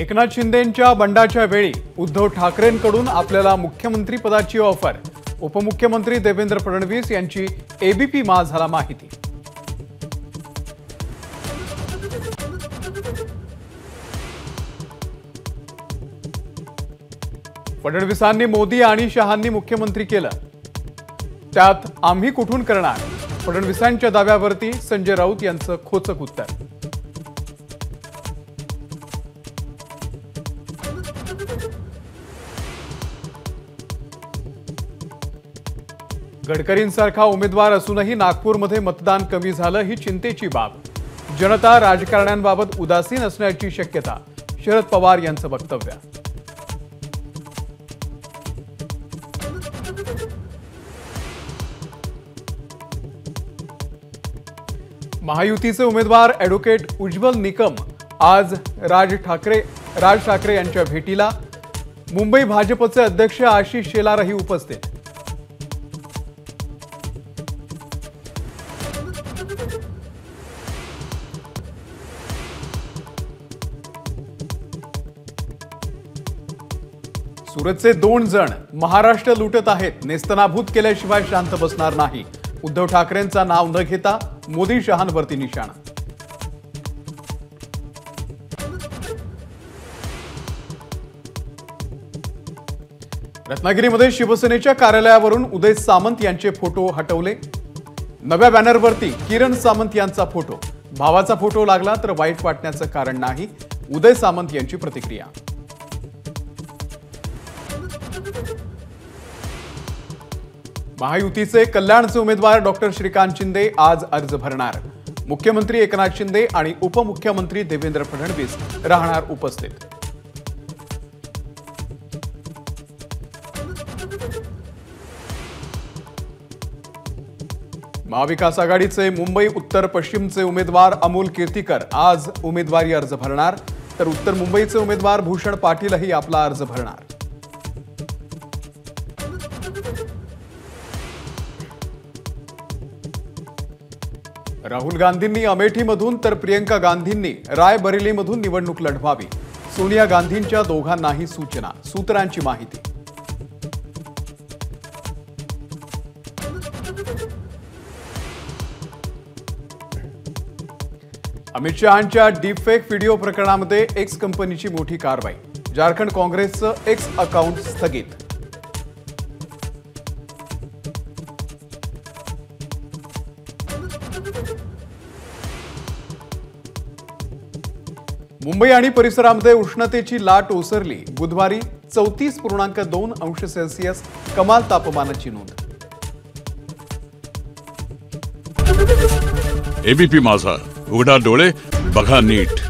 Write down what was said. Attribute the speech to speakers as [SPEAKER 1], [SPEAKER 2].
[SPEAKER 1] एकनाथ शिंदेंच्या बंडाच्या वेळी उद्धव ठाकरेंकडून आपल्याला मुख्यमंत्री पदाची ऑफर। उपमुख्यमंत्री देवेंद्र फडणवीस यांची एबीपी माझाला माहिती। फडणवीसांनी मोदी आणि शहांनी मुख्यमंत्री केलं, त्यात आम्ही कुठून करणार? फडणवीसांच्या दाव्यावरती संजय राऊत यांचं खोचक उत्तर। गडकरींसारखा उमेदवार असूनही नागपूरमध्ये मतदान कमी झालं ही चिंतेची बाब। जनता राजकारण्यांबाबत उदासीन असण्याची शक्यता, शरद पवार यांचं वक्तव्य। महायुतीचे उमेदवार ॲडव्होकेट उज्ज्वल निकम आज राज ठाकरे यांच्या भेटीला। मुंबई भाजपचे अध्यक्ष आशिष शेलारही उपस्थित। सुरतचे 2 जण महाराष्ट्र लुटत आहेत, नेस्तनाभूत केल्याशिवाय शांत बसणार नाही। उद्धव ठाकरेंचा नाव न घेता मोदी शहांवरती निशाणा। रत्नागिरीमध्ये शिवसेनेच्या कार्यालयावरून उदय सामंत यांचे फोटो हटवले। नव्या बॅनरवरती किरण सामंत यांचा फोटो। भावाचा फोटो लागला तर वाईट वाटण्याचं कारण नाही, उदय सामंत यांची प्रतिक्रिया। महायुतीचे कल्याणचे उमेदवार डॉक्टर श्रीकांत शिंदे आज अर्ज भरणार। मुख्यमंत्री एकनाथ शिंदे आणि उपमुख्यमंत्री देवेंद्र फडणवीस राहणार उपस्थित। महाविकास आघाडीचे मुंबई उत्तर पश्चिमचे उमेदवार अमोल कीर्तीकर आज उमेदवारी अर्ज भरणार, तर उत्तर मुंबईचे उमेदवार भूषण पाटीलही आपला अर्ज भरणार। राहुल गांधींनी अमेठीमधून तर प्रियंका गांधींनी रायबरेलीमधून निवडणूक लढवावी। सोनिया गांधींच्या दोघांनाही सूचना, सूत्रांची माहिती। अमित शहांच्या डीपफेक व्हिडिओ प्रकरणामध्ये एक्स कंपनीची मोठी कारवाई। झारखंड काँग्रेसचं एक्स अकाउंट स्थगित। मुंबई आणि परिसरामध्ये उष्णतेची लाट ओसरली। बुधवारी 34.2 अंश सेल्सिअस कमाल तापमानाची नोंद।
[SPEAKER 2] एबीपी माझा, उघडा डोळे बघा नीट।